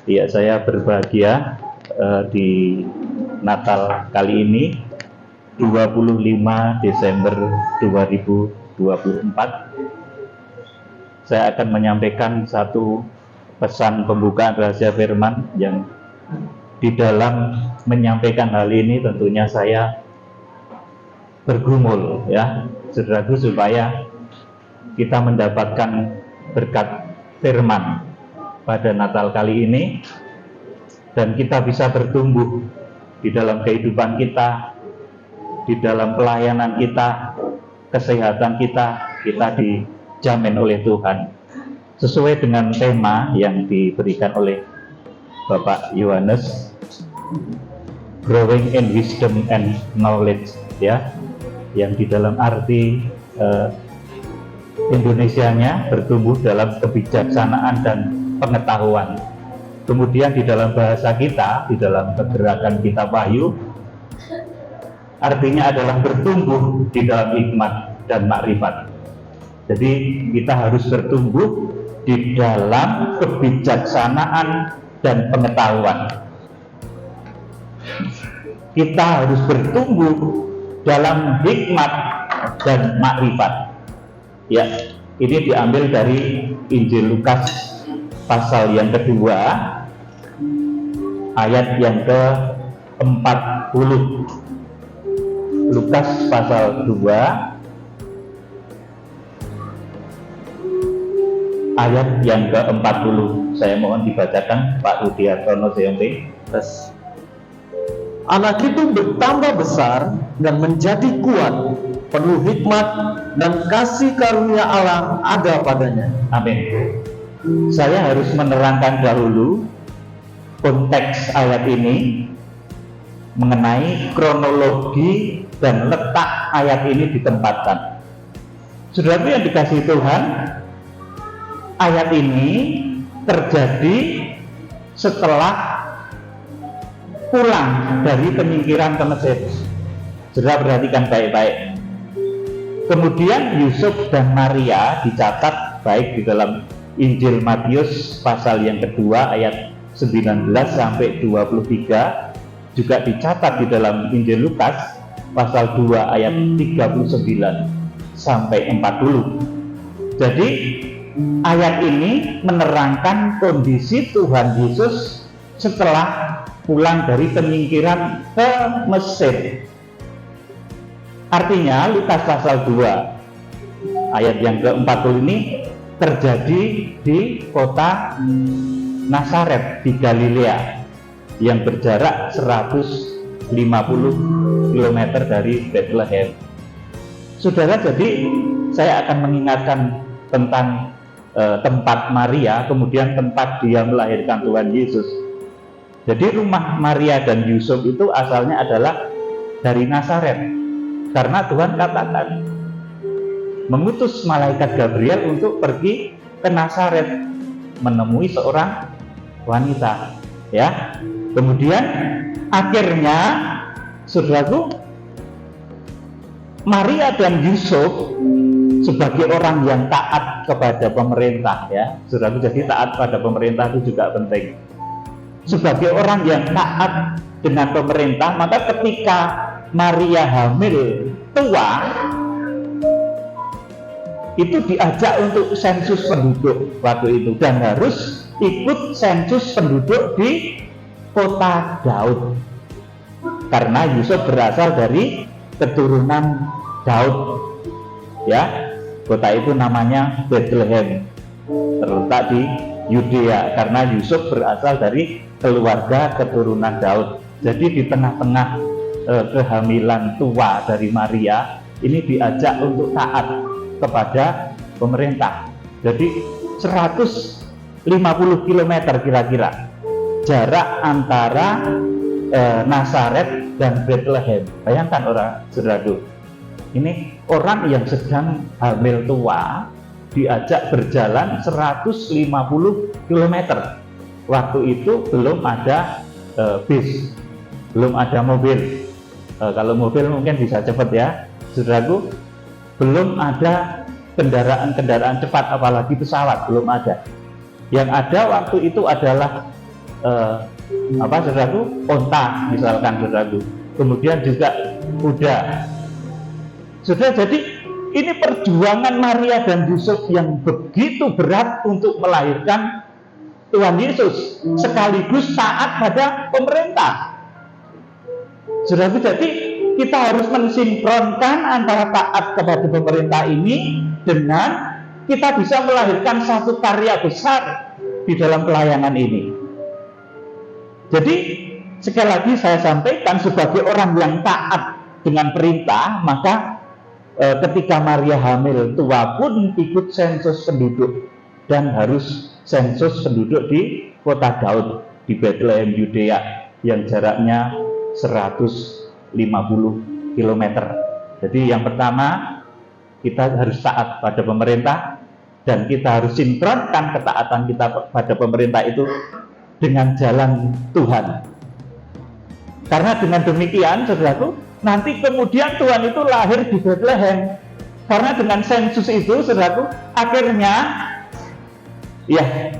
Ya, saya berbahagia di Natal kali ini 25 Desember 2024. Saya akan menyampaikan satu pesan pembukaan rahasia firman yang di dalam menyampaikan hal ini tentunya saya bergumul ya, saudaraku, supaya kita mendapatkan berkat firman pada Natal kali ini dan kita bisa bertumbuh di dalam kehidupan kita, di dalam pelayanan kita, kesehatan kita dijamin oleh Tuhan sesuai dengan tema yang diberikan oleh Bapak Yohanes, Growing in Wisdom and Knowledge ya, yang di dalam arti Indonesianya bertumbuh dalam kebijaksanaan dan pengetahuan. Kemudian di dalam bahasa kita, di dalam kegerakan kita Wahyu, artinya adalah bertumbuh di dalam hikmat dan makrifat. Jadi kita harus bertumbuh di dalam kebijaksanaan dan pengetahuan. Kita harus bertumbuh dalam hikmat dan makrifat. Ya, ini diambil dari Injil Lukas pasal yang kedua, ayat yang ke-40. Lukas pasal 2, ayat yang ke-40. Saya mohon dibacakan Pak Rudiartono CMP. Anak itu bertambah besar dan menjadi kuat, penuh hikmat dan kasih karunia Allah ada padanya. Amin. Saya harus menerangkan dahulu konteks ayat ini mengenai kronologi dan letak ayat ini ditempatkan. Saudara yang dikasihi Tuhan, ayat ini terjadi setelah pulang dari penyingkiran ke Mesir. Saudara perhatikan baik-baik. Kemudian Yusuf dan Maria dicatat baik di dalam Injil Matius pasal yang kedua ayat 19 sampai 23, juga dicatat di dalam Injil Lukas pasal 2 ayat 39 sampai 40. Jadi ayat ini menerangkan kondisi Tuhan Yesus setelah pulang dari penyingkiran ke Mesir. Artinya Lukas pasal 2 ayat yang ke-40 ini terjadi di kota Nazaret di Galilea yang berjarak 150 km dari Bethlehem. Saudara, jadi saya akan mengingatkan tentang tempat Maria, kemudian tempat dia melahirkan Tuhan Yesus. Jadi rumah Maria dan Yusuf itu asalnya adalah dari Nazaret, karena Tuhan katakan mengutus malaikat Gabriel untuk pergi ke Nazaret menemui seorang wanita ya. Kemudian akhirnya saudaraku, Maria dan Yusuf sebagai orang yang taat kepada pemerintah ya, saudaraku, jadi taat pada pemerintah itu juga penting. Sebagai orang yang taat dengan pemerintah, maka ketika Maria hamil tua, itu diajak untuk sensus penduduk waktu itu, dan harus ikut sensus penduduk di kota Daud, karena Yusuf berasal dari keturunan Daud ya. Kota itu namanya Bethlehem, terletak di Yudea, karena Yusuf berasal dari keluarga keturunan Daud. Jadi di tengah-tengah kehamilan tua dari Maria ini diajak untuk taat kepada pemerintah. Jadi 150 km kira-kira jarak antara Nazaret dan Bethlehem. Bayangkan orang saudaraku, ini orang yang sedang hamil tua diajak berjalan 150 km. Waktu itu belum ada bis, belum ada mobil. Kalau mobil mungkin bisa cepat ya, saudaraku. Belum ada kendaraan-kendaraan cepat, apalagi pesawat, belum ada. Yang ada waktu itu adalah saudaraku, onta misalkan saudaraku, kemudian juga kuda. Sudah, jadi ini perjuangan Maria dan Yusuf yang begitu berat untuk melahirkan Tuhan Yesus, sekaligus taat pada pemerintah. Saudaraku, jadi kita harus mensinkronkan antara taat kepada pemerintah ini dengan kita bisa melahirkan satu karya besar di dalam pelayanan ini. Jadi sekali lagi saya sampaikan, sebagai orang yang taat dengan perintah, maka ketika Maria hamil tua pun ikut sensus penduduk dan harus sensus penduduk di kota Daud di Bethlehem Yudea yang jaraknya 150 km. Jadi yang pertama, kita harus taat pada pemerintah, dan kita harus sinkronkan ketaatan kita pada pemerintah itu dengan jalan Tuhan. Karena dengan demikian, saudaraku, nanti kemudian Tuhan itu lahir di Bethlehem. Karena dengan sensus itu, saudaraku, akhirnya ya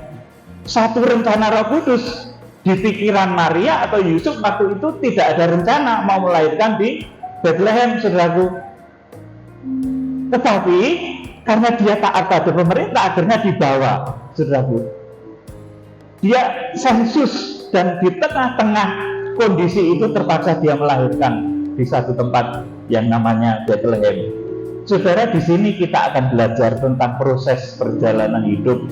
satu rencana Roh Kudus di pikiran Maria atau Yusuf waktu itu tidak ada rencana mau melahirkan di Bethlehem, saudaraku. Tetapi karena dia taat pada pemerintah, akhirnya dibawa, saudaraku. Dia sensus, dan di tengah-tengah kondisi itu terpaksa dia melahirkan di satu tempat yang namanya Bethlehem. Saudara, di sini kita akan belajar tentang proses perjalanan hidup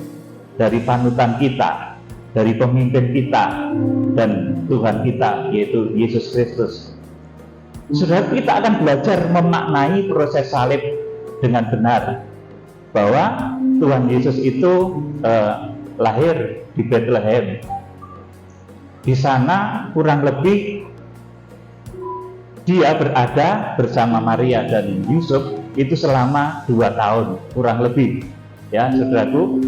dari panutan kita, dari pemimpin kita, dan Tuhan kita, yaitu Yesus Kristus. Saudara, kita akan belajar memaknai proses salib dengan benar, bahwa Tuhan Yesus itu lahir di Bethlehem. Di sana kurang lebih dia berada bersama Maria dan Yusuf itu selama 2 tahun kurang lebih, ya saudaraku.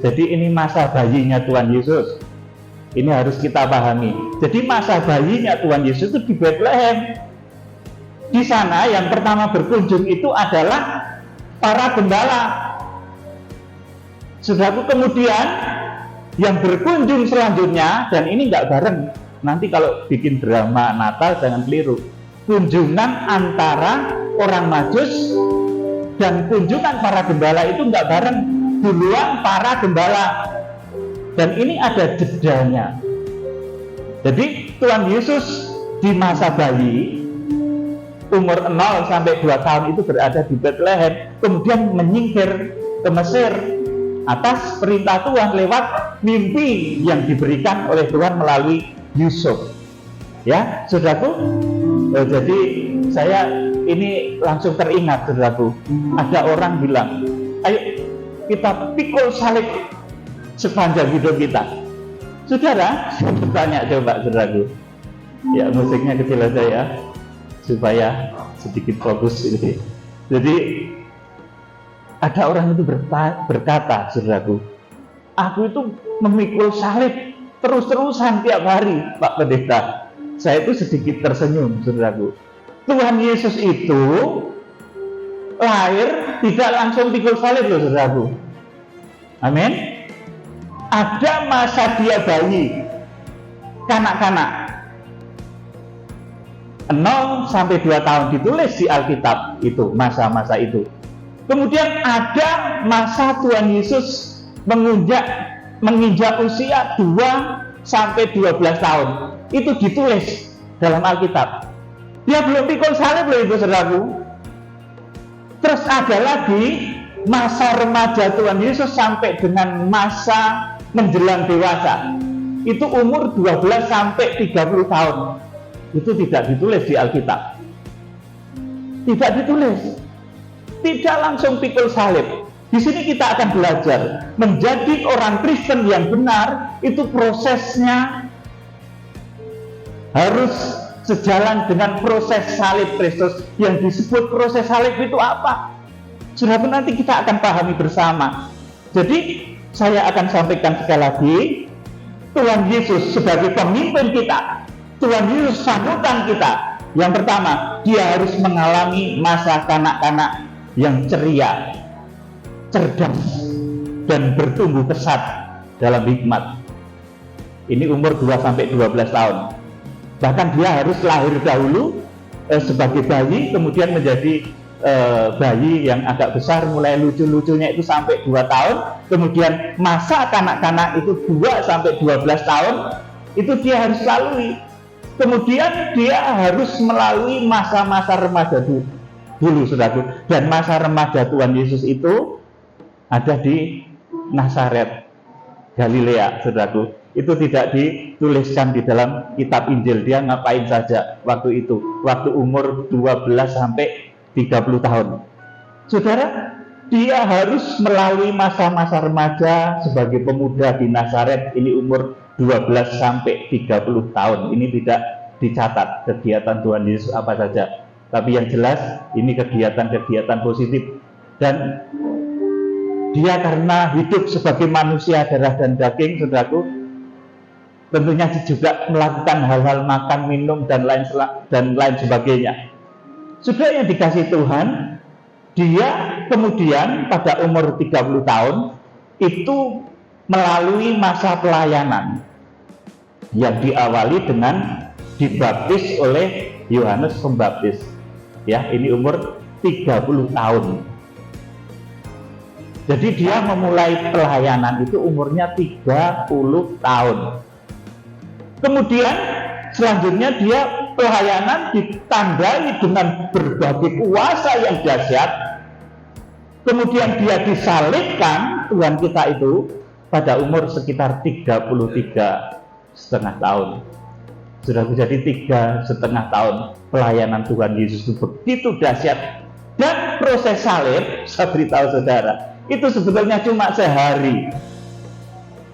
Jadi ini masa bayinya Tuhan Yesus. Ini harus kita pahami. Jadi masa bayinya Tuhan Yesus itu di Bethlehem. Di sana yang pertama berkunjung itu adalah para gembala. Saudaraku, kemudian yang berkunjung selanjutnya, dan ini nggak bareng. Nanti kalau bikin drama Natal jangan keliru. Kunjungan antara orang Majus dan kunjungan para gembala itu nggak bareng. Duluan para gembala, dan ini ada jedanya. Jadi Tuhan Yesus di masa bayi umur 0 sampai 2 tahun itu berada di Bethlehem, kemudian menyingkir ke Mesir atas perintah Tuhan lewat mimpi yang diberikan oleh Tuhan melalui Yusuf. Ya, saudaraku, jadi saya ini langsung teringat, saudaraku, ada orang bilang, ayo kita pikul salib sepanjang hidup kita. Saudara, saya bertanya coba, saudaraku, ya musiknya kecil aja ya, supaya sedikit fokus ini. Jadi ada orang itu berkata, saudaraku, aku itu memikul salib terus-terusan tiap hari, Pak Pendeta. Saya itu sedikit tersenyum, saudaraku. Tuhan Yesus itu lahir tidak langsung pikul salib loh, saudaraku. Amin. Ada masa dia bayi, kanak-kanak, 0 sampai 2 tahun ditulis di Alkitab itu, masa-masa itu. Kemudian ada masa Tuhan Yesus menginjak usia 2 sampai 12 tahun. Itu ditulis dalam Alkitab. Dia belum pikul salib loh, ibu saudaraku. Terus ada lagi masa remaja Tuhan Yesus sampai dengan masa menjelang dewasa. Itu umur 12 sampai 30 tahun. Itu tidak ditulis di Alkitab. Tidak ditulis. Tidak langsung pikul salib. Di sini kita akan belajar menjadi orang Kristen yang benar, itu prosesnya harus sejalan dengan proses salib Kristus. Yang disebut proses salib itu apa? Sudah nanti kita akan pahami bersama. Jadi saya akan sampaikan sekali lagi, Tuhan Yesus sebagai pemimpin kita, Tuhan Yesus sambutan kita. Yang pertama, dia harus mengalami masa kanak-kanak yang ceria, cerdas, dan bertumbuh pesat dalam hikmat. Ini umur 2 sampai 12 tahun. Bahkan dia harus lahir dahulu sebagai bayi, kemudian menjadi bayi yang agak besar, mulai lucu-lucunya itu sampai 2 tahun, kemudian masa kanak-kanak itu 2 sampai 12 tahun, itu dia harus lalui. Kemudian dia harus melalui masa-masa remaja dulu, saudaraku. Dan masa remaja Tuhan Yesus itu ada di Nazaret, Galilea, saudaraku. Itu tidak dituliskan di dalam kitab Injil. Dia ngapain saja waktu itu, waktu umur 12 sampai 30 tahun. Saudara, dia harus melalui masa-masa remaja sebagai pemuda di Nazaret. Ini umur 12 sampai 30 tahun. Ini tidak dicatat kegiatan Tuhan Yesus apa saja. Tapi yang jelas ini kegiatan-kegiatan positif. Dan dia karena hidup sebagai manusia darah dan daging, saudaraku, tentunya juga melakukan hal-hal makan, minum, dan lain sebagainya. Sudah yang dikasih Tuhan, dia kemudian pada umur 30 tahun itu melalui masa pelayanan yang diawali dengan dibaptis oleh Yohanes Pembaptis. Ya, ini umur 30 tahun. Jadi dia memulai pelayanan itu umurnya 30 tahun. Kemudian selanjutnya dia pelayanan ditandai dengan berbagai kuasa yang dahsyat. Kemudian dia disalibkan Tuhan kita itu pada umur sekitar 33,5 tahun. Sudah menjadi 3,5 tahun pelayanan Tuhan Yesus itu begitu dahsyat. Dan proses salib, saya beritahu saudara, itu sebetulnya cuma sehari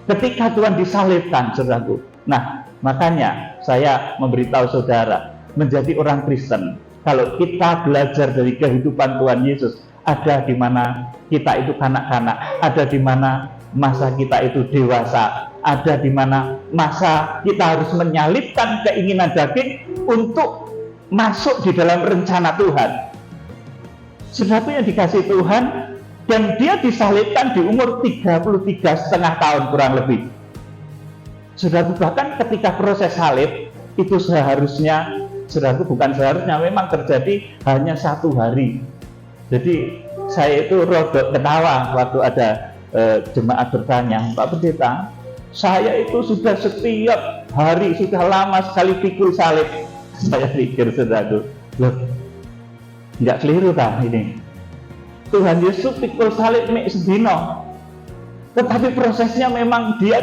ketika Tuhan disalibkan, saudaraku. Nah, makanya saya memberitahu saudara, menjadi orang Kristen, kalau kita belajar dari kehidupan Tuhan Yesus, ada di mana kita itu kanak-kanak, ada di mana masa kita itu dewasa, ada di mana masa kita harus menyalipkan keinginan daging untuk masuk di dalam rencana Tuhan. Sesuatu yang dikasih Tuhan, dan dia disalibkan di umur 33,5 tahun kurang lebih. Saudaraku, bahkan ketika proses salib itu seharusnya, saudaraku, bukan seharusnya, memang terjadi hanya 1 hari. Jadi saya itu rodok ketawa waktu ada jemaat bertanya, Pak Pendeta, saya itu sudah setiap hari, sudah lama sekali pikul salib. Saya pikir, saudaraku, loh, nggak keliru tak ini? Tuhan Yesus pikul salib mek sedino, tetapi prosesnya memang dia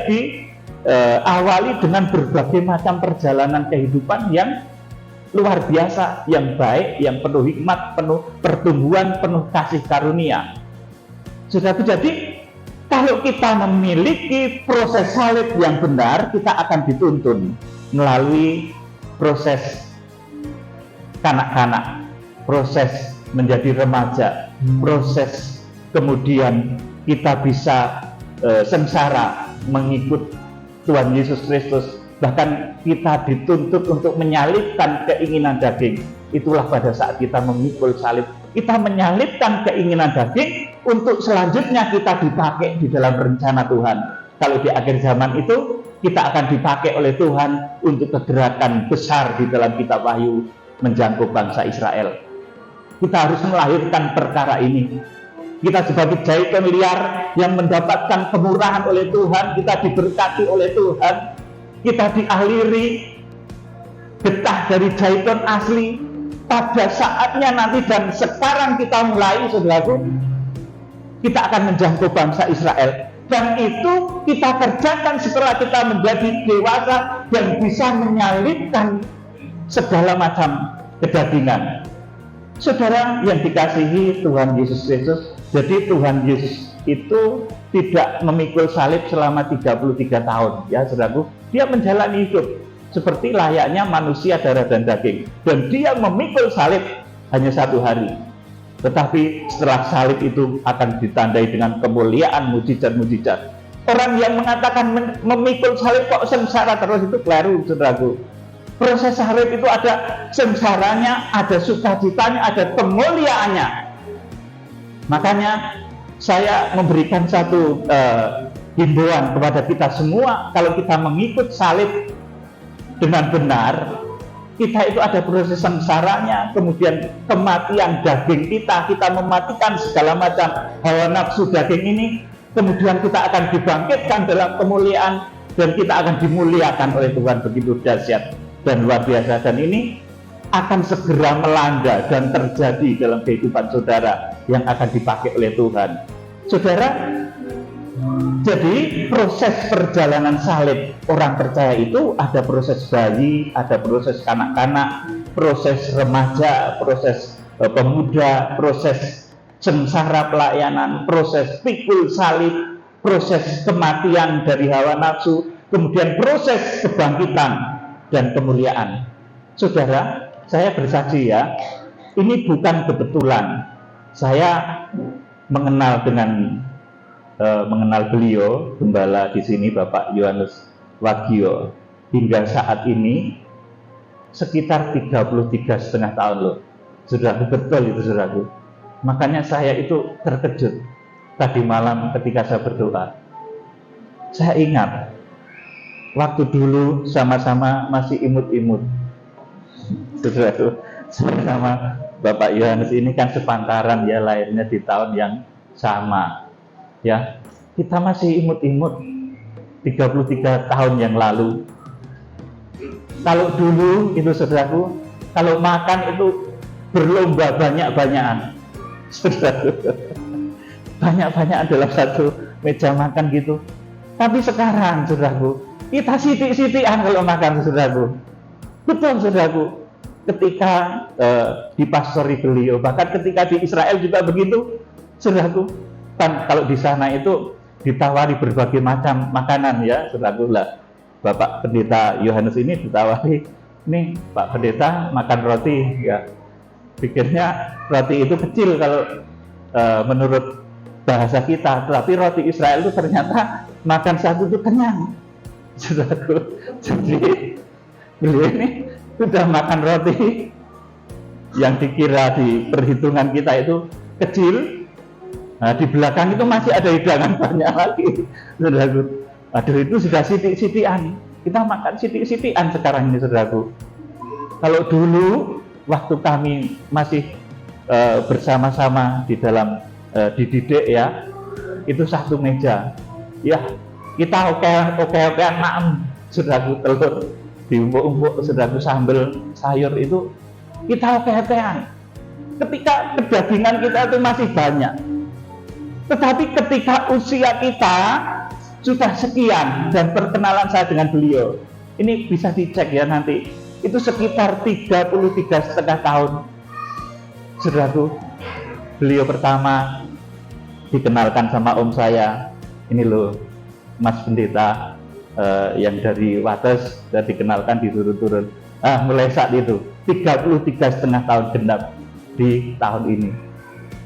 awali dengan berbagai macam perjalanan kehidupan yang luar biasa, yang baik, yang penuh hikmat, penuh pertumbuhan, penuh kasih karunia. Saudaraku, jadi kalau kita memiliki proses salib yang benar, kita akan dituntun melalui proses kanak-kanak, proses menjadi remaja, proses kemudian kita bisa sengsara mengikut Tuhan Yesus Kristus, bahkan kita dituntut untuk menyalibkan keinginan daging. Itulah pada saat kita memikul salib, kita menyalibkan keinginan daging untuk selanjutnya kita dipakai di dalam rencana Tuhan. Kalau di akhir zaman itu kita akan dipakai oleh Tuhan untuk kegerakan besar di dalam kitab Wahyu menjangkau bangsa Israel. Kita harus melahirkan perkara ini. Kita sebagai jaiton liar yang mendapatkan kemurahan oleh Tuhan, kita diberkati oleh Tuhan, kita dialiri getah dari jaiton asli. Pada saatnya nanti dan sekarang kita mulai, saudaraku, kita akan menjangkau bangsa Israel. Dan itu kita kerjakan setelah kita menjadi dewasa dan bisa menyalibkan segala macam kedagingan. Saudara yang dikasihi Tuhan Yesus Kristus, jadi Tuhan Yesus itu tidak memikul salib selama 33 tahun, ya saudaraku. Dia menjalani hidup seperti layaknya manusia darah dan daging, dan dia memikul salib hanya 1 hari. Tetapi setelah salib itu akan ditandai dengan kemuliaan, mujizat-mujizat. Orang yang mengatakan memikul salib kok sengsara terus, itu keliru, saudaraku. Proses salib itu ada sengsaranya, ada sukacitanya, ada kemuliaannya. Makanya saya memberikan satu himbauan kepada kita semua, kalau kita mengikut salib dengan benar, kita itu ada proses sengsaranya, kemudian kematian daging kita mematikan segala macam hawa nafsu daging ini, kemudian kita akan dibangkitkan dalam kemuliaan, dan kita akan dimuliakan oleh Tuhan begitu dahsyat dan luar biasa. Dan ini akan segera melanda dan terjadi dalam kehidupan saudara yang akan dipakai oleh Tuhan. Saudara, jadi proses perjalanan salib orang percaya itu ada proses bayi, ada proses kanak-kanak, proses remaja, proses pemuda, proses sengsara pelayanan, proses pikul salib, proses kematian dari hawa nafsu, kemudian proses kebangkitan dan kemuliaan. Saudara, saya bersaksi ya, ini bukan kebetulan. Saya mengenal beliau, gembala di sini Bapak Yohanes Wagio, hingga saat ini sekitar 33,5 tahun loh. Saudaraku, betul itu saudaraku. Makanya saya itu terkejut tadi malam ketika saya berdoa. Saya ingat waktu dulu sama-sama masih imut-imut. Saudaraku, sama Bapak Yohanes ini kan sepantaran ya, lahirnya di tahun yang sama. Ya, kita masih imut-imut 33 tahun yang lalu. Kalau dulu itu saudaraku, kalau makan itu berlomba banyak-banyakan. Saudaraku, banyak-banyakan dalam satu meja makan gitu. Tapi sekarang saudaraku, kita sitik-sitikan kalau makan saudaraku. Betul saudaraku, ketika dipastori beliau, bahkan ketika di Israel juga begitu saudaraku. Kan kalau di sana itu ditawari berbagai macam makanan ya, saudaraku lah. Bapak Pendeta Yohanes ini ditawari, nih Pak Pendeta makan roti ya. Pikirnya roti itu kecil kalau menurut bahasa kita, tapi roti Israel itu ternyata makan satu itu kenyang, saudaraku. Jadi beliau ini sudah makan roti yang dikira di perhitungan kita itu kecil. Nah, di belakang itu masih ada hidangan banyak lagi, saudaraku. Aduh, itu sudah sitik-sitikan. Kita makan sitik-sitikan sekarang ini, saudaraku. Kalau dulu, waktu kami masih bersama-sama di dalam dididik ya, itu satu meja. Ya, kita oke-okean maem, saudaraku, telur diumpuk-umpuk, saudaraku, sambal sayur itu kita oke-okean. Ketika kedagingan kita itu masih banyak. Tetapi ketika usia kita sudah sekian, dan perkenalan saya dengan beliau, ini bisa dicek ya nanti, itu sekitar 33,5 tahun. Saudaraku, beliau pertama dikenalkan sama om saya, ini loh Mas Pendeta yang dari Wates, dan dikenalkan disuruh turun. Mulai saat itu 33,5 tahun genap di tahun ini,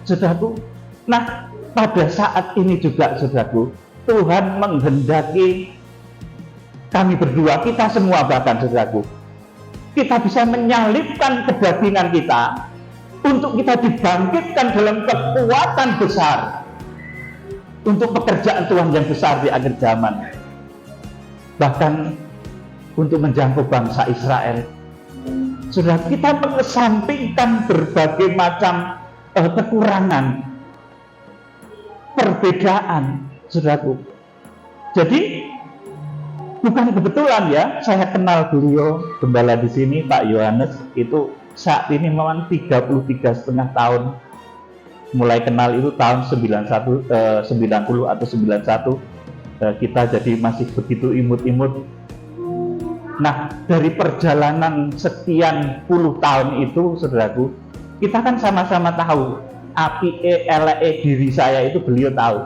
saudaraku. Nah, pada saat ini juga saudaraku, Tuhan menghendaki kami berdua, kita semua bahkan saudaraku, kita bisa menyalipkan kedagingan kita untuk kita dibangkitkan dalam kekuatan besar untuk pekerjaan Tuhan yang besar di akhir zaman, bahkan untuk menjangkau bangsa Israel. Saudara, kita mengesampingkan berbagai macam kekurangan, perbedaan, saudaraku. Jadi bukan kebetulan ya, saya kenal beliau gembala di sini Pak Yohanes itu saat ini memang 33,5 tahun. Mulai kenal itu tahun 90 atau 91. Kita jadi masih begitu imut-imut. Nah, dari perjalanan sekian puluh tahun itu, saudaraku, kita kan sama-sama tahu api eleke diri saya itu beliau tahu,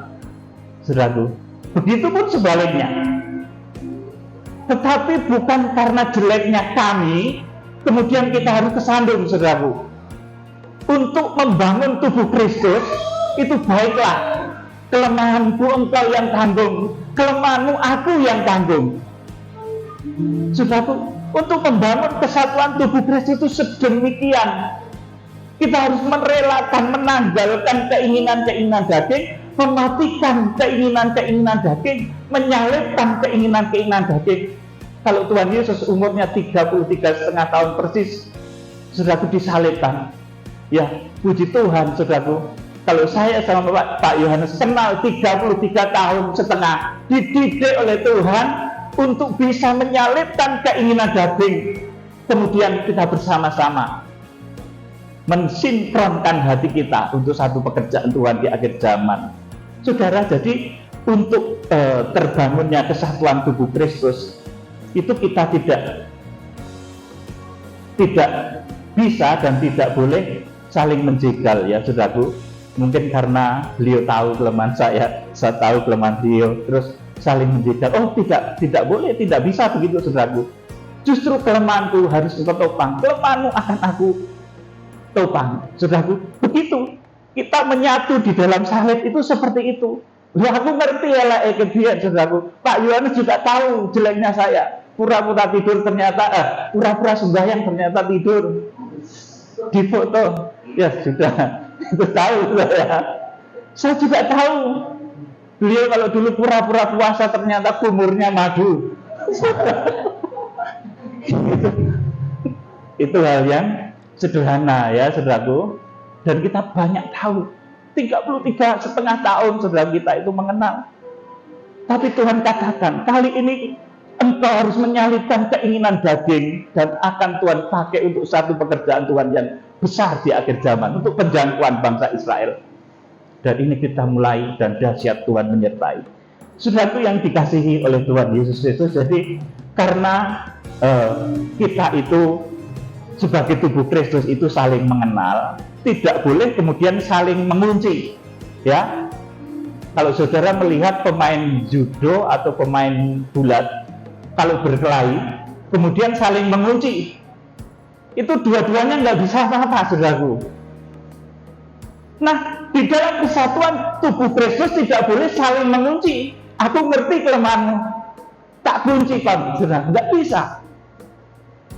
saudaraku. Begitupun sebaliknya. Tetapi bukan karena jeleknya kami, kemudian kita harus kesandung, saudaraku. Untuk membangun tubuh Kristus, itu baiklah. Kelemahanku engkau yang tanggung, kelemahanmu aku yang tanggung. Saudaraku, untuk membangun kesatuan tubuh Kristus itu sedemikian. Kita harus merelakan, menanggalkan keinginan-keinginan daging, mematikan keinginan-keinginan daging, menyalibkan keinginan-keinginan daging. Kalau Tuhan Yesus umurnya 33,5 tahun persis, saudaraku, disalibkan. Ya, puji Tuhan, saudaraku. Kalau saya sama Pak Yohanes kenal 33,5 tahun, dididik oleh Tuhan untuk bisa menyalibkan keinginan daging. Kemudian kita bersama-sama mensinkronkan hati kita untuk satu pekerjaan Tuhan di akhir zaman. Saudara, jadi untuk terbangunnya kesatuan tubuh Kristus itu kita tidak bisa dan tidak boleh saling menjegal, ya saudaraku. Mungkin karena beliau tahu kelemahan saya tahu kelemahan beliau, terus saling menjegal. Oh, tidak boleh, tidak bisa begitu, saudaraku. Justru kelemahanku harus ditopang, kelemahanmu akan aku topang, saudaraku. Begitu kita menyatu di dalam salib itu seperti itu. Loh, aku ngerti ya lah kebiasaan, saudaraku. Pak Yohanes juga tahu jeleknya saya, pura-pura tidur ternyata pura-pura sembahyang ternyata tidur di foto. Ya sudah, itu tahu saya. Saya juga tahu beliau kalau dulu pura-pura puasa ternyata kumurnya madu. Itu hal yang sederhana, ya saudaraku. Dan kita banyak tahu 33,5 tahun saudara kita itu mengenal. Tapi Tuhan katakan, kali ini engkau harus menyalibkan keinginan daging, dan akan Tuhan pakai untuk satu pekerjaan Tuhan yang besar di akhir zaman, untuk penjangkauan bangsa Israel. Dan ini kita mulai, dan dahsyat Tuhan menyertai. Saudaraku yang dikasihi oleh Tuhan Yesus Kristus, jadi karena kita itu sebagai tubuh Kristus itu saling mengenal, tidak boleh kemudian saling mengunci. Ya, kalau saudara melihat pemain judo atau pemain bulat, kalau berkelahi kemudian saling mengunci, itu dua-duanya nggak bisa apa-apa, saudaraku. Nah, di dalam kesatuan tubuh Kristus tidak boleh saling mengunci. Aku ngerti kelemahanmu, tak kunci kamu, saudara, nggak bisa.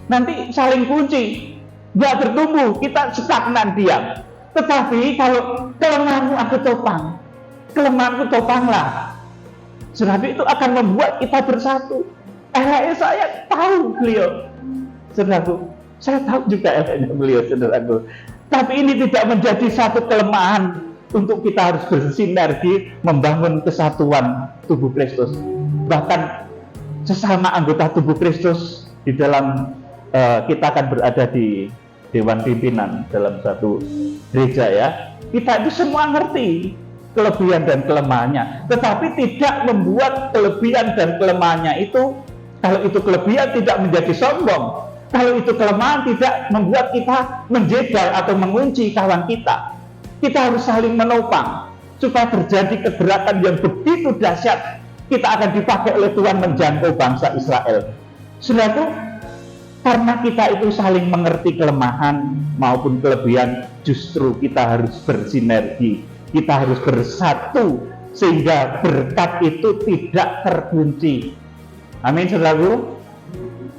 Nanti saling kunci, nggak bertumbuh, kita stagnan diam. Tetapi kalau kelemahanmu aku topang, kelemahanku topanglah, saudara, itu akan membuat kita bersatu. Saya tahu beliau, saudaraku, saya tahu juga beliau, saudaraku. Tapi ini tidak menjadi satu kelemahan untuk kita harus bersinergi membangun kesatuan tubuh Kristus. Bahkan sesama anggota tubuh Kristus di dalam kita akan berada di dewan pimpinan dalam satu gereja, ya. Kita itu semua ngerti kelebihan dan kelemahannya, tetapi tidak membuat kelebihan dan kelemahannya itu, kalau itu kelebihan tidak menjadi sombong, kalau itu kelemahan tidak membuat kita menjegal atau mengunci kawan kita. Kita harus saling menopang supaya terjadi kegerakan yang begitu dahsyat. Kita akan dipakai oleh Tuhan menjangkau bangsa Israel. Saudaraku, karena kita itu saling mengerti kelemahan maupun kelebihan, justru kita harus bersinergi, kita harus bersatu sehingga berkat itu tidak terkunci. Amin, saudaraku.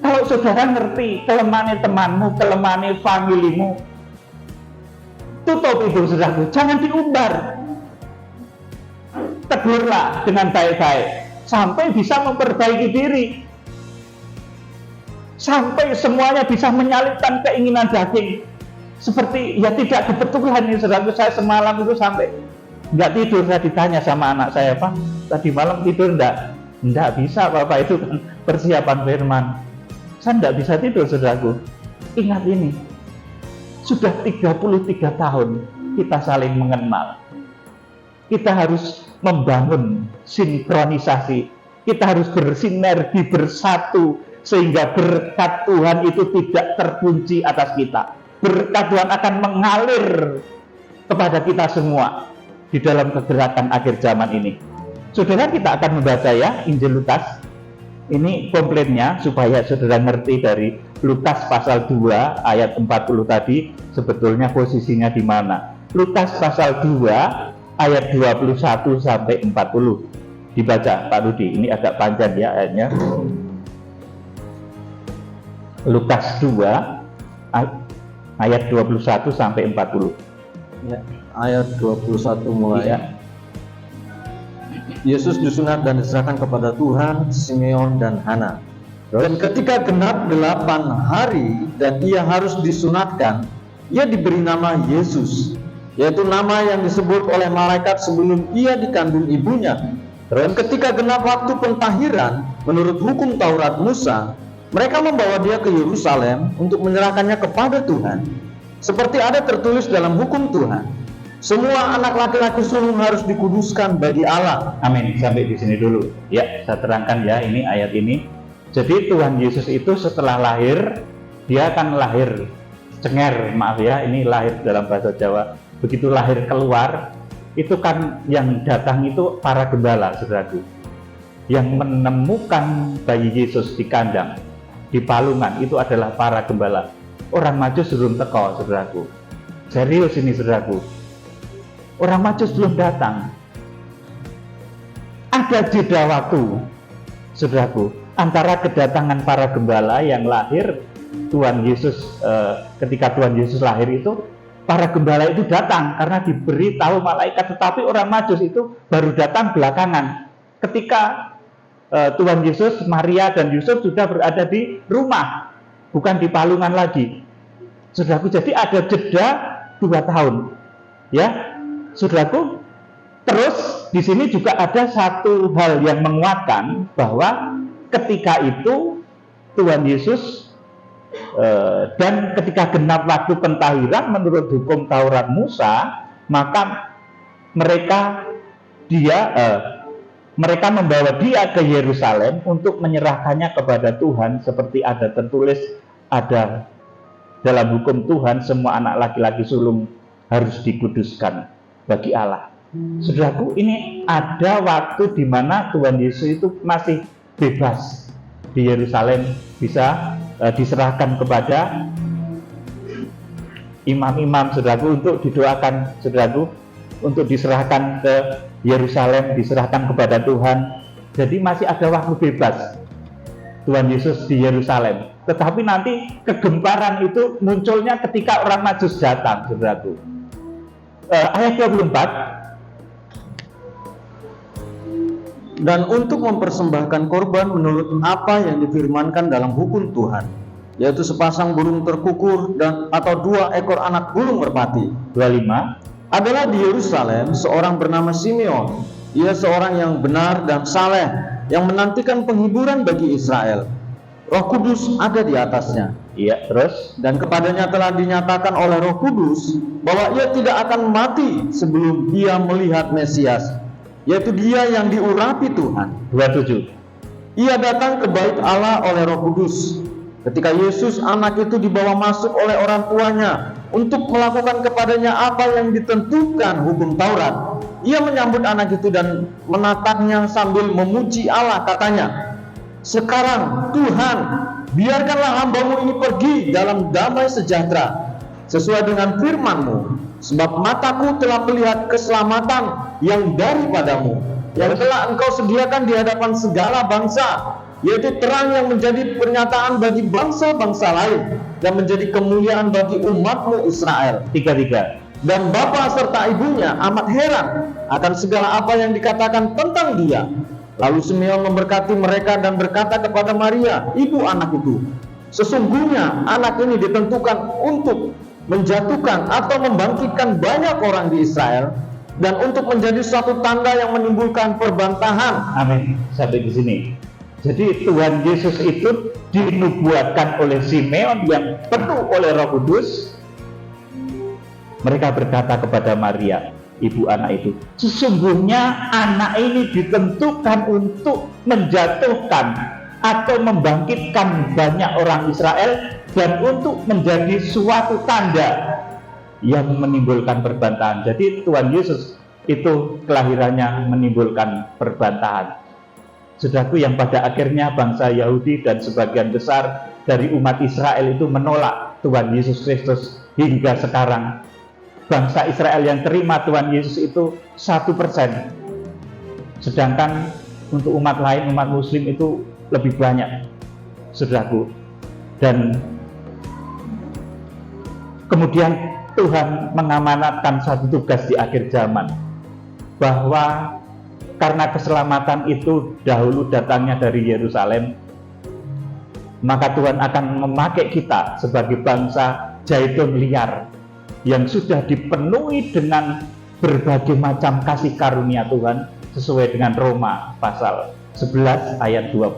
Kalau saudara ngerti kelemahan temanmu, kelemahan familimu, tutup itu, saudaraku, jangan diumbar. Tegurlah dengan baik-baik sampai bisa memperbaiki diri, sampai semuanya bisa menyalibkan keinginan daging. Seperti, ya tidak kebetulan nih, saudaraku, saya semalam itu sampai nggak tidur. Saya ditanya sama anak saya, Pak, tadi malam tidur enggak bisa, Bapak, itu kan persiapan firman. Saya enggak bisa tidur, saudaraku. Ingat ini, sudah 33 tahun kita saling mengenal. Kita harus membangun sinkronisasi, kita harus bersinergi, bersatu, sehingga berkat Tuhan itu tidak terkunci atas kita. Berkat Tuhan akan mengalir kepada kita semua di dalam kegerakan akhir zaman ini. Saudara, kita akan membaca, ya, Injil Lukas. Ini komplainnya supaya saudara ngerti dari Lukas pasal 2 ayat 40 tadi sebetulnya posisinya di mana. Lukas pasal 2 ayat 21 sampai 40. Dibaca Pak Rudi, ini agak panjang ya ayatnya. Lukas 2 ayat 21 sampai 40. Ya, ayat 21 mulai. Ya. Yesus disunat dan diserahkan kepada Tuhan, Simeon dan Hana. Dan ketika genap 8 hari dan ia harus disunatkan, ia diberi nama Yesus, yaitu nama yang disebut oleh malaikat sebelum ia dikandung ibunya. Dan ketika genap waktu pentahiran menurut hukum Taurat Musa, mereka membawa dia ke Yerusalem untuk menyerahkannya kepada Tuhan, seperti ada tertulis dalam hukum Tuhan, semua anak laki-laki sulung harus dikuduskan bagi Allah. Amin. Sampai di sini dulu. Ya, saya terangkan ya ini ayat ini. Jadi Tuhan Yesus itu setelah lahir, dia akan lahir cenger, maaf ya, ini lahir dalam bahasa Jawa. Begitu lahir keluar, itu kan yang datang itu para gembala, saudaraku, yang menemukan bayi Yesus di kandang, di palungan, itu adalah para gembala. Orang Majus belum teko, saudaraku. Serius ini, saudaraku. Orang Majus belum datang. Ada jeda waktu, saudaraku, antara kedatangan para gembala yang lahir Tuhan Yesus, ketika Tuhan Yesus lahir itu, para gembala itu datang karena diberi tahu malaikat, tetapi orang Majus itu baru datang belakangan. Ketika Tuhan Yesus, Maria dan Yusuf sudah berada di rumah, bukan di palungan lagi, saudaraku. Jadi ada jeda 2 tahun, ya, saudaraku. Terus di sini juga ada satu hal yang menguatkan bahwa ketika itu Tuhan Yesus dan ketika genap waktu pentahiran menurut hukum Taurat Musa, maka mereka membawa dia ke Yerusalem untuk menyerahkannya kepada Tuhan, seperti ada tertulis, ada dalam hukum Tuhan, semua anak laki-laki sulung harus dikuduskan bagi Allah. Saudaraku, ini ada waktu di mana Tuhan Yesus itu masih bebas di Yerusalem, bisa diserahkan kepada imam-imam, saudaraku, untuk didoakan, saudaraku, untuk diserahkan ke Yerusalem, diserahkan kepada Tuhan. Jadi masih ada waktu bebas Tuhan Yesus di Yerusalem. Tetapi nanti kegemparan itu munculnya ketika orang Majus datang, saudaraku. Ayat 24. Dan untuk mempersembahkan korban menurut apa yang difirmankan dalam hukum Tuhan, yaitu sepasang burung terkukur dan atau 2 ekor anak burung merpati. 25. Adalah di Yerusalem seorang bernama Simeon. Ia seorang yang benar dan saleh, yang menantikan penghiburan bagi Israel. Roh Kudus ada di atasnya. Iya, terus. Dan kepadanya telah dinyatakan oleh Roh Kudus bahwa ia tidak akan mati sebelum ia melihat Mesias, yaitu dia yang diurapi Tuhan. 27. Ia datang ke bait Allah oleh Roh Kudus. Ketika Yesus anak itu dibawa masuk oleh orang tuanya untuk melakukan kepadanya apa yang ditentukan hukum Taurat, ia menyambut anak itu dan menatapnya sambil memuji Allah, katanya, "Sekarang Tuhan, biarkanlah hambamu ini pergi dalam damai sejahtera sesuai dengan firman-Mu, sebab mataku telah melihat keselamatan yang daripadamu, yang telah Engkau sediakan di hadapan segala bangsa, yaitu terang yang menjadi pernyataan bagi bangsa-bangsa lain dan menjadi kemuliaan bagi umat-Mu Israel." 33. Dan bapa serta ibunya amat heran akan segala apa yang dikatakan tentang dia. Lalu Simeon memberkati mereka dan berkata kepada Maria, ibu anak itu, "Sesungguhnya anak ini ditentukan untuk menjatuhkan atau membangkitkan banyak orang di Israel, dan untuk menjadi suatu tanda yang menimbulkan perbantahan." Amin. Sampai di sini. Jadi Tuhan Yesus itu dinubuatkan oleh Simeon yang penuh oleh Roh Kudus. Mereka berkata kepada Maria, ibu anak itu, "Sesungguhnya anak ini ditentukan untuk menjatuhkan atau membangkitkan banyak orang Israel, dan untuk menjadi suatu tanda yang menimbulkan perbantahan." Jadi Tuhan Yesus itu kelahirannya menimbulkan perbantahan. Saudaraku, yang pada akhirnya bangsa Yahudi dan sebagian besar dari umat Israel itu menolak Tuhan Yesus Kristus hingga sekarang. Bangsa Israel yang terima Tuhan Yesus itu 1%. Sedangkan untuk umat lain, umat Muslim itu lebih banyak, saudaraku. Dan kemudian Tuhan mengamanatkan satu tugas di akhir zaman, bahwa karena keselamatan itu dahulu datangnya dari Yerusalem, maka Tuhan akan memakai kita sebagai bangsa zaitun liar yang sudah dipenuhi dengan berbagai macam kasih karunia Tuhan sesuai dengan Roma pasal 11 ayat 25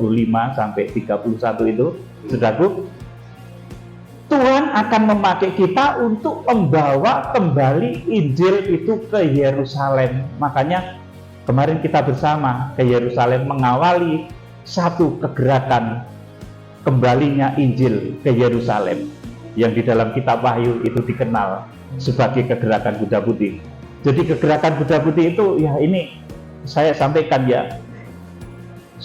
sampai 31 itu, saudaraku. Tuhan akan memakai kita untuk membawa kembali Injil itu ke Yerusalem. Makanya kemarin kita bersama ke Yerusalem mengawali satu kegerakan kembalinya Injil ke Yerusalem yang di dalam kitab Wahyu itu dikenal sebagai kegerakan kuda putih. Jadi kegerakan kuda putih itu ya ini saya sampaikan ya,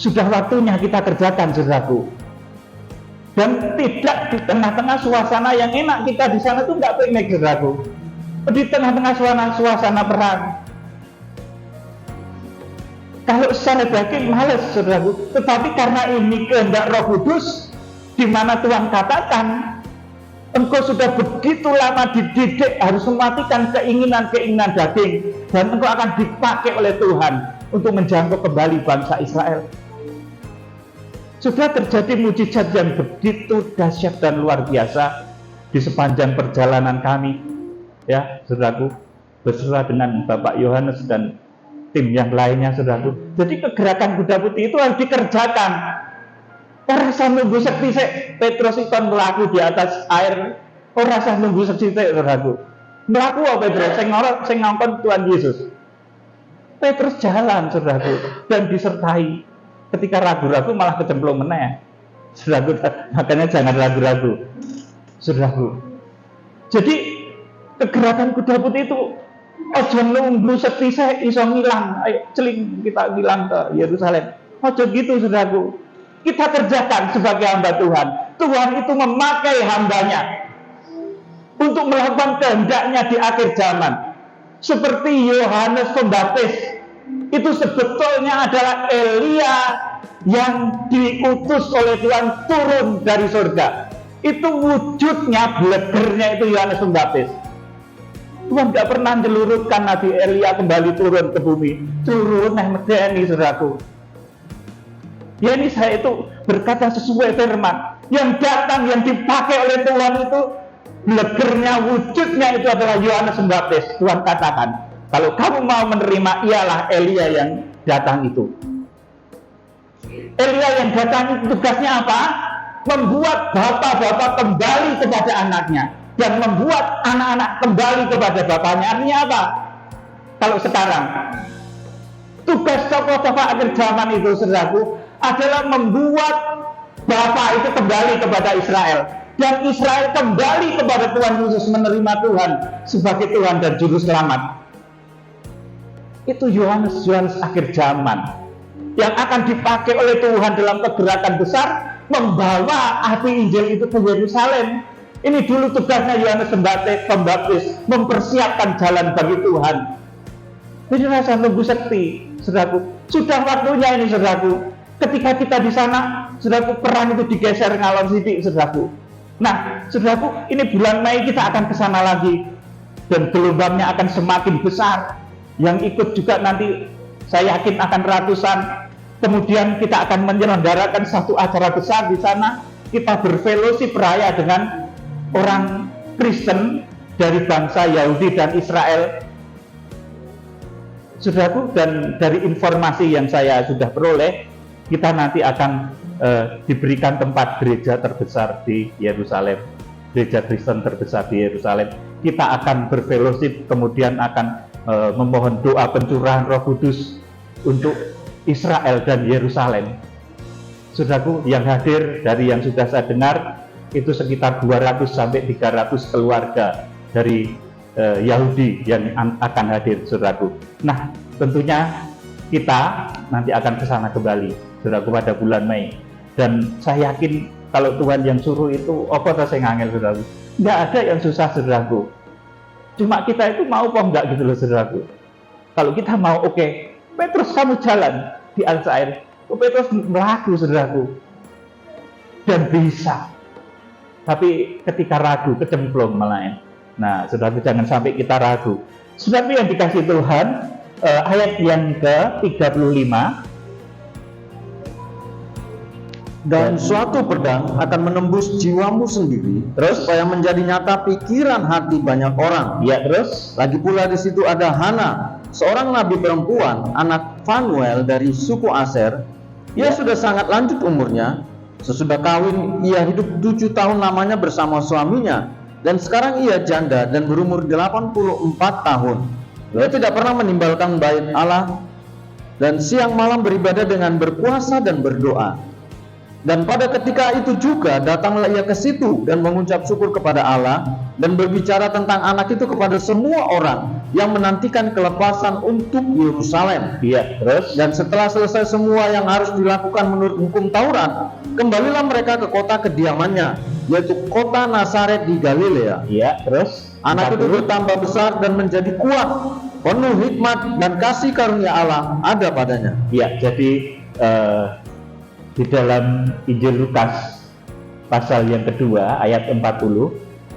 sudah waktunya kita kerjakan, saudaraku. Dan tidak di tengah-tengah suasana yang enak, kita di sana tuh nggak piknik, saudaraku. Di tengah-tengah suasana perang. Kalau secara daging males, saudaraku. Tetapi karena ini kehendak Roh Kudus, di mana Tuhan katakan, engkau sudah begitu lama dididik harus mematikan keinginan-keinginan daging, dan engkau akan dipakai oleh Tuhan untuk menjangkau kembali bangsa Israel. Sudah terjadi mujizat yang begitu dahsyat dan luar biasa di sepanjang perjalanan kami, ya saudaraku, beserta dengan Bapak Yohanes dan tim yang lainnya, saudaraku. Jadi kegerakan kuda putih itu harus dikerjakan. Ora usah nunggu sektisik Petrus ikon melaku di atas air. Ora usah nunggu sektisik, saudaraku. Melaku apa Petrus? Sing ngongkon Tuhan Yesus. Petrus jalan, saudaraku, dan disertai. Ketika ragu-ragu malah kecemplung meneh. Saudaraku, makanya jangan ragu-ragu, saudaraku. Jadi kegerakan kuda putih itu ojo nunggu sektisik iso ngilang. Ayo celing kita ngilang ke Yerusalem. Ojo gitu, saudaraku. Kita kerjakan sebagai hamba Tuhan. Tuhan itu memakai hambanya untuk melakukan kehendaknya di akhir zaman. Seperti Yohanes Pembaptis, itu sebetulnya adalah Elia yang diutus oleh Tuhan turun dari surga. Itu wujudnya, blegernya itu Yohanes Pembaptis. Tuhan tidak pernah menjelurutkan Nabi Elia kembali turun ke bumi. Turun medeni, saudaraku. Ya ini saya itu berkata sesuai firman. Yang datang, yang dipakai oleh Tuhan itu blegernya, wujudnya itu adalah Yohanes Pembaptis. Tuhan katakan, kalau kamu mau menerima, ialah Elia yang datang itu. Elia yang datang itu tugasnya apa? Membuat bapak-bapak kembali kepada anaknya, dan membuat anak-anak kembali kepada bapaknya. Artinya apa? Kalau sekarang, tugas tokoh-tokoh akhir zaman itu, saudaraku, adalah membuat bapak itu kembali kepada Israel, dan Israel kembali kepada Tuhan Yesus, menerima Tuhan sebagai Tuhan dan Juru Selamat. Itu Yohanes akhir zaman yang akan dipakai oleh Tuhan dalam kegerakan besar, membawa api Injil itu ke Yerusalem. Ini dulu tugasnya Yohanes Pembaptis, mempersiapkan jalan bagi Tuhan. Jadi rasa nunggu sekti, saudaraku. Sudah waktunya ini, saudaraku. Ketika kita di sana, saudaraku, perang itu digeser ngalor sidik, saudaraku. Nah, saudaraku, ini bulan Mei kita akan ke sana lagi, dan gelombangnya akan semakin besar. Yang ikut juga nanti saya yakin akan ratusan. Kemudian kita akan menyelenggarakan satu acara besar di sana. Kita berfellowship raya dengan orang Kristen dari bangsa Yahudi dan Israel, saudaraku. Dan dari informasi yang saya sudah peroleh, kita nanti akan diberikan tempat gereja terbesar di Yerusalem, gereja Kristen terbesar di Yerusalem. Kita akan berfellowship, kemudian akan memohon doa pencurahan Roh Kudus untuk Israel dan Yerusalem. Saudaraku, yang hadir dari yang sudah saya dengar itu sekitar 200 sampai 300 keluarga dari Yahudi yang akan hadir, saudaraku. Nah, tentunya kita nanti akan ke sana kembali, saudaraku, pada bulan Mei. Dan saya yakin kalau Tuhan yang suruh itu, apa saya ngangel, saudaraku? Nggak ada yang susah, saudaraku. Cuma kita itu mau apa enggak gitu loh, saudaraku. Kalau kita mau, oke. Petrus, kamu jalan di atas air. Petrus melaku, saudaraku. Dan bisa. Tapi ketika ragu, kecemplung malah. Nah, saudaraku, jangan sampai kita ragu. Saudaraku yang dikasih Tuhan, ayat yang ke-35. Dan suatu pedang akan menembus jiwamu sendiri, Terus? supaya menjadi nyata pikiran hati banyak orang. Ya, terus? Lagi pula di situ ada Hana, seorang nabi perempuan, anak Fanuel dari suku Aser. Ia Ya. sudah sangat lanjut umurnya. Sesudah kawin, ia hidup 7 tahun lamanya bersama suaminya. Dan sekarang ia janda dan berumur 84 tahun. Ia tidak pernah meninggalkan bait Allah dan siang malam beribadah dengan berpuasa dan berdoa. Dan pada ketika itu juga datanglah ia ke situ dan mengucap syukur kepada Allah dan berbicara tentang anak itu kepada semua orang yang menantikan kelepasan untuk Yerusalem. Iya, terus? Dan setelah selesai semua yang harus dilakukan menurut hukum Taurat, kembalilah mereka ke kota kediamannya, yaitu kota Nazaret di Galilea. Iya, terus? Anak itu 40. bertambah besar dan menjadi kuat, penuh hikmat dan kasih karunia Allah ada padanya. Ya, jadi di dalam Injil Lukas pasal yang kedua ayat 40,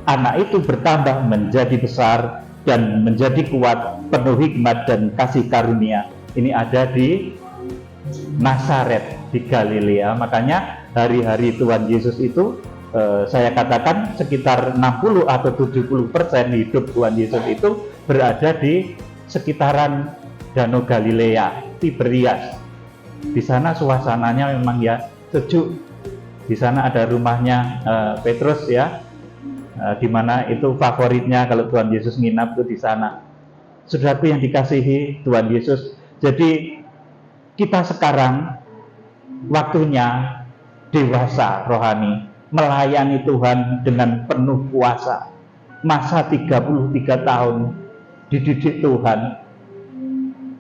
anak itu bertambah menjadi besar dan menjadi kuat, penuh hikmat dan kasih karunia. Ini ada di Nazaret di Galilea. Makanya hari-hari Tuhan Yesus itu saya katakan sekitar 60 atau 70% hidup Tuhan Yesus itu berada di sekitaran Danau Galilea, Tiberias. Di sana suasananya memang ya sejuk. Di sana ada rumahnya Petrus ya, di mana itu favoritnya kalau Tuhan Yesus nginap tuh di sana. Saudaraku yang dikasihi Tuhan Yesus, jadi kita sekarang waktunya dewasa rohani, melayani Tuhan dengan penuh kuasa. Masa 33 tahun dididik Tuhan,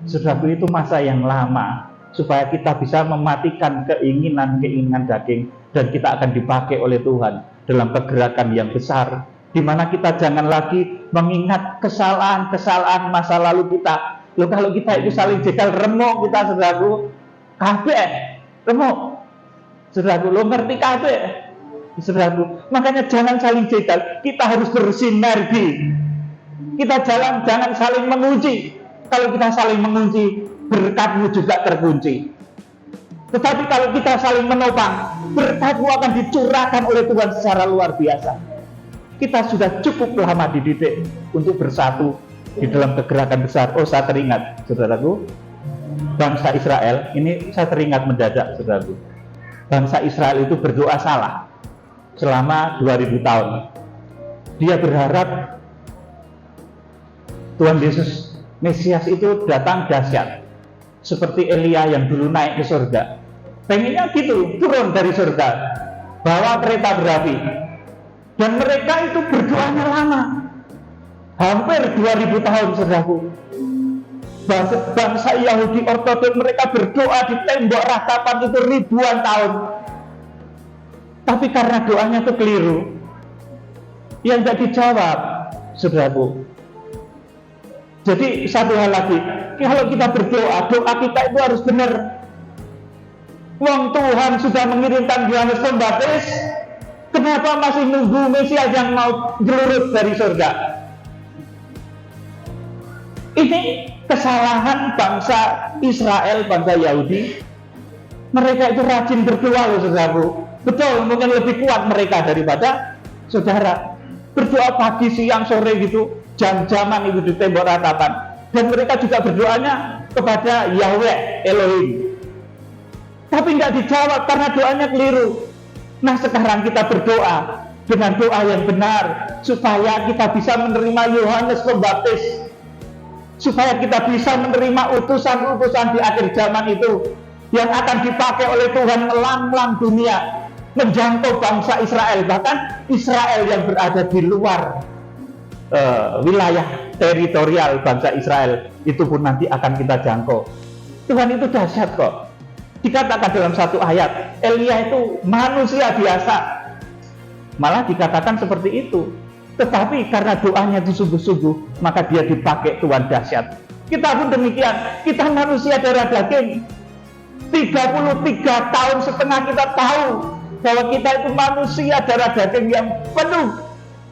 saudaraku, itu masa yang lama, supaya kita bisa mematikan keinginan-keinginan daging, dan kita akan dipakai oleh Tuhan dalam pergerakan yang besar, di mana kita jangan lagi mengingat kesalahan-kesalahan masa lalu kita. Loh, kalau kita itu saling jegal remuk kita, saudaraku, kabeh remuk, saudaraku, lo ngerti kabeh, saudaraku. Makanya jangan saling jegal, kita harus bersinergi, kita jangan saling mengunci. Kalau kita saling mengunci, berkatmu juga terkunci. Tetapi kalau kita saling menopang, berkatmu akan dicurahkan oleh Tuhan secara luar biasa. Kita sudah cukup lama dididik untuk bersatu di dalam kegerakan besar. Oh, saya teringat, saudaraku, bangsa Israel, ini saya teringat mendadak, saudaraku. Bangsa Israel itu berdoa salah selama 2000 tahun. Dia berharap Tuhan Yesus Mesias itu datang dahsyat, seperti Elia yang dulu naik ke surga. Pengennya gitu, turun dari surga, bawa kereta berapi. Dan mereka itu berdoanya lama, hampir 2000 tahun, saudaraku. Bangsa Yahudi Ortodok, mereka berdoa di tembok ratapan itu ribuan tahun. Tapi karena doanya itu keliru, yang tidak dijawab, saudaraku. Jadi satu hal lagi, kalau kita berdoa, doa kita itu harus benar. Wong Tuhan sudah mengirimkan Yohanes Pembaptis, kenapa masih nunggu Mesias yang mau jelurut dari surga? Ini kesalahan bangsa Israel, bangsa Yahudi. Mereka itu rajin berdoa loh, saudaraku. Betul, mungkin lebih kuat mereka daripada saudara. Berdoa pagi, siang, sore gitu, jam-jaman itu di tembok ratapan. Dan mereka juga berdoanya kepada Yahweh Elohim. Tapi nggak dijawab karena doanya keliru. Nah, sekarang kita berdoa dengan doa yang benar, supaya kita bisa menerima Yohanes Pembaptis, supaya kita bisa menerima utusan-utusan di akhir zaman itu yang akan dipakai oleh Tuhan melanglang dunia, menjangkau bangsa Israel, bahkan Israel yang berada di luar wilayah teritorial bangsa Israel itu pun nanti akan kita jangkau. Tuhan itu dahsyat kok. Dikatakan dalam satu ayat, Elia itu manusia biasa, malah dikatakan seperti itu. Tetapi karena doanya itu sungguh-sungguh, maka dia dipakai Tuhan dahsyat. Kita pun demikian, kita manusia darah daging. 33 tahun setengah kita tahu bahwa kita itu manusia darah daging yang penuh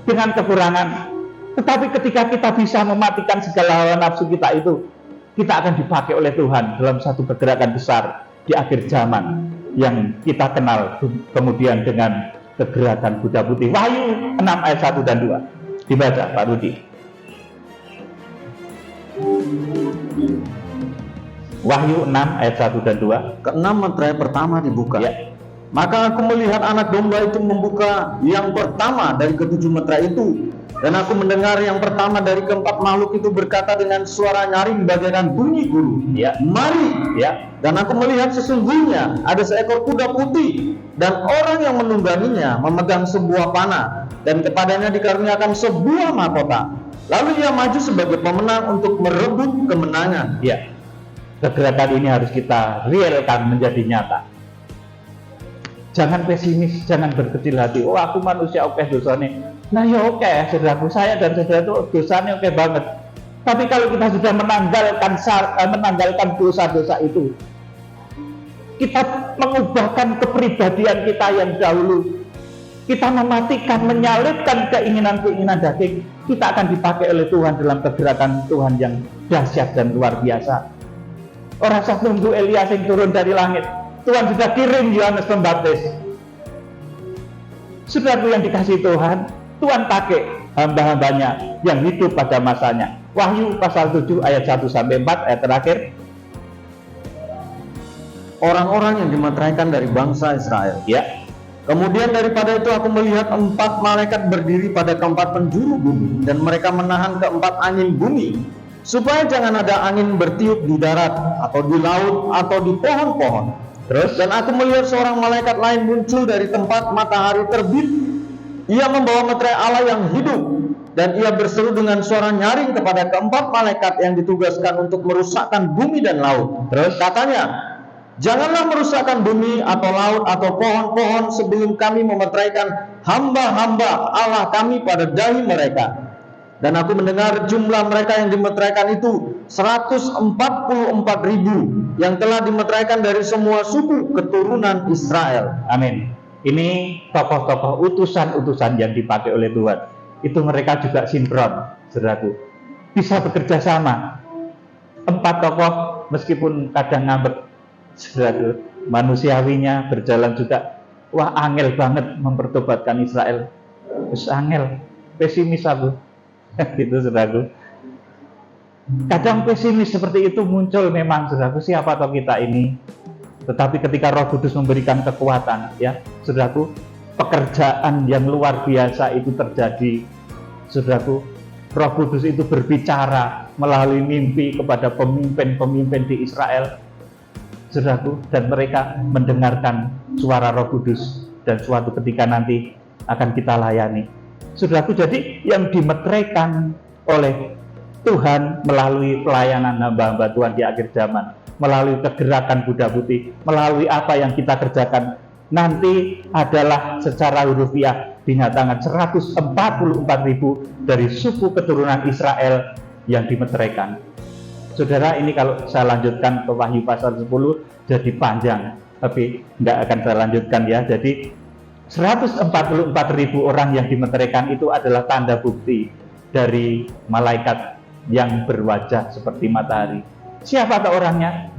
dengan kekurangan. Tetapi ketika kita bisa mematikan segala hawa nafsu kita itu, kita akan dipakai oleh Tuhan dalam satu kegerakan besar di akhir zaman yang kita kenal kemudian dengan kegerakan kuda putih. Wahyu 6 ayat 1 dan 2. Dibaca Pak Rudi. Wahyu 6 ayat 1 dan 2. Keenam meterai pertama dibuka. Ya. Maka aku melihat anak domba itu membuka yang pertama dari ketujuh meterai itu. Dan aku mendengar yang pertama dari keempat makhluk itu berkata dengan suara nyaring bagaikan bunyi guru. Ya. Mari. Ya. Dan aku melihat sesungguhnya ada seekor kuda putih, dan orang yang menungganginya memegang sebuah panah, dan kepadanya dikaruniakan sebuah mahkota. Lalu ia maju sebagai pemenang untuk merebut kemenangan. Ya. Kegerakan ini harus kita realkan menjadi nyata. Jangan pesimis, jangan berkecil hati. Oh, aku manusia, oke dosanya. Nah ya oke, saudaraku, saya dan saudara itu dosanya oke banget. Tapi kalau kita sudah menanggalkan dosa-dosa itu, kita mengubahkan kepribadian kita yang dahulu, kita mematikan, menyalibkan keinginan-keinginan daging, kita akan dipakai oleh Tuhan dalam kegerakan Tuhan yang dahsyat dan luar biasa. Orang usah nunggu Elias yang turun dari langit. Tuhan sudah kirim Yohanes Pembaptis. Saudaraku yang dikasihi Tuhan, Tuhan pakai hamba-hambanya yang hidup pada masanya. Wahyu pasal 7 ayat 1-4 ayat terakhir. Orang-orang yang dimeteraikan dari bangsa Israel. Ya. Kemudian daripada itu aku melihat 4 malaikat berdiri pada keempat penjuru bumi, dan mereka menahan keempat angin bumi, supaya jangan ada angin bertiup di darat, atau di laut, atau di pohon-pohon. Terus, dan aku melihat seorang malaikat lain muncul dari tempat matahari terbit. Ia membawa meterai Allah yang hidup, dan ia berseru dengan suara nyaring kepada keempat malaikat yang ditugaskan untuk merusakkan bumi dan laut. Terus katanya, janganlah merusakkan bumi atau laut atau pohon-pohon sebelum kami memeteraikan hamba-hamba Allah kami pada dahi mereka. Dan aku mendengar jumlah mereka yang dimeteraikan itu 144.000 yang telah dimeteraikan dari semua suku keturunan Israel. Amin. Ini tokoh-tokoh utusan-utusan yang dipakai oleh Tuhan. Itu mereka juga sinkron, saudaraku. Bisa bekerja sama. 4 tokoh meskipun kadang ngambek, saudaraku, manusiawinya berjalan juga. Wah, angel banget mempertobatkan Israel. Terus angel, pesimis aku. Gitu, saudaraku. Kadang pesimis seperti itu muncul memang, saudaraku, siapa toh kita ini. Tetapi ketika Roh Kudus memberikan kekuatan, ya, saudaraku, pekerjaan yang luar biasa itu terjadi, saudaraku. Roh Kudus itu berbicara melalui mimpi kepada pemimpin-pemimpin di Israel, saudaraku, dan mereka mendengarkan suara Roh Kudus, dan suatu ketika nanti akan kita layani. Saudaraku, jadi yang dimeteraikan oleh Tuhan melalui pelayanan hamba-hamba Tuhan di akhir zaman, melalui kegerakan kuda putih, melalui apa yang kita kerjakan nanti adalah secara hurufiah dinyatakan 144.000 dari suku keturunan Israel yang dimeteraikan. Saudara, ini kalau saya lanjutkan ke Wahyu pasal 10 jadi panjang, tapi tidak akan saya lanjutkan ya. Jadi 144.000 orang yang dimeteraikan itu adalah tanda bukti dari malaikat yang berwajah seperti matahari. Siapa tahu orangnya?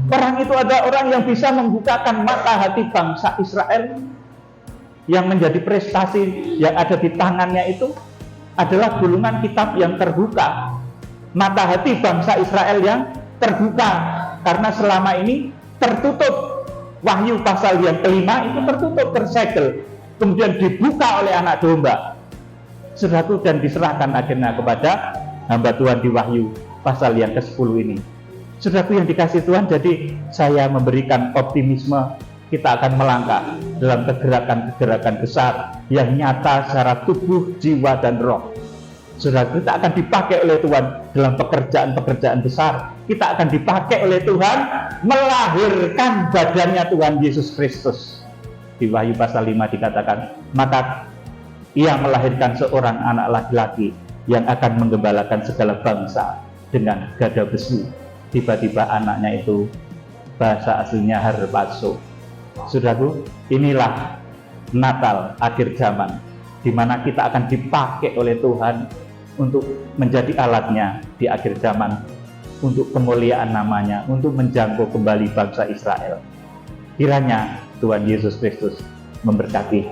Orang itu ada orang yang bisa membukakan mata hati bangsa Israel. Yang menjadi prestasi yang ada di tangannya itu adalah gulungan kitab yang terbuka. Mata hati bangsa Israel yang terbuka, karena selama ini tertutup. Wahyu pasal yang kelima itu tertutup, tersegel, kemudian dibuka oleh anak domba, saudaraku, dan diserahkan akhirnya kepada hamba Tuhan di Wahyu pasal yang ke-10 ini. Saudaraku yang dikasih Tuhan, jadi saya memberikan optimisme kita akan melangkah dalam kegerakan-kegerakan besar yang nyata secara tubuh, jiwa, dan roh. Saudara, kita akan dipakai oleh Tuhan dalam pekerjaan-pekerjaan besar. Kita akan dipakai oleh Tuhan melahirkan badannya Tuhan Yesus Kristus. Di Wahyu pasal 5 dikatakan, maka ia melahirkan seorang anak laki-laki yang akan menggembalakan segala bangsa dengan gada besi. Tiba-tiba anaknya itu bahasa aslinya harpazo. Saudaraku, inilah Natal akhir zaman, di mana kita akan dipakai oleh Tuhan untuk menjadi alatnya di akhir zaman. untuk kemuliaan namanya, untuk menjangkau kembali bangsa Israel. Kiranya Tuhan Yesus Kristus memberkati.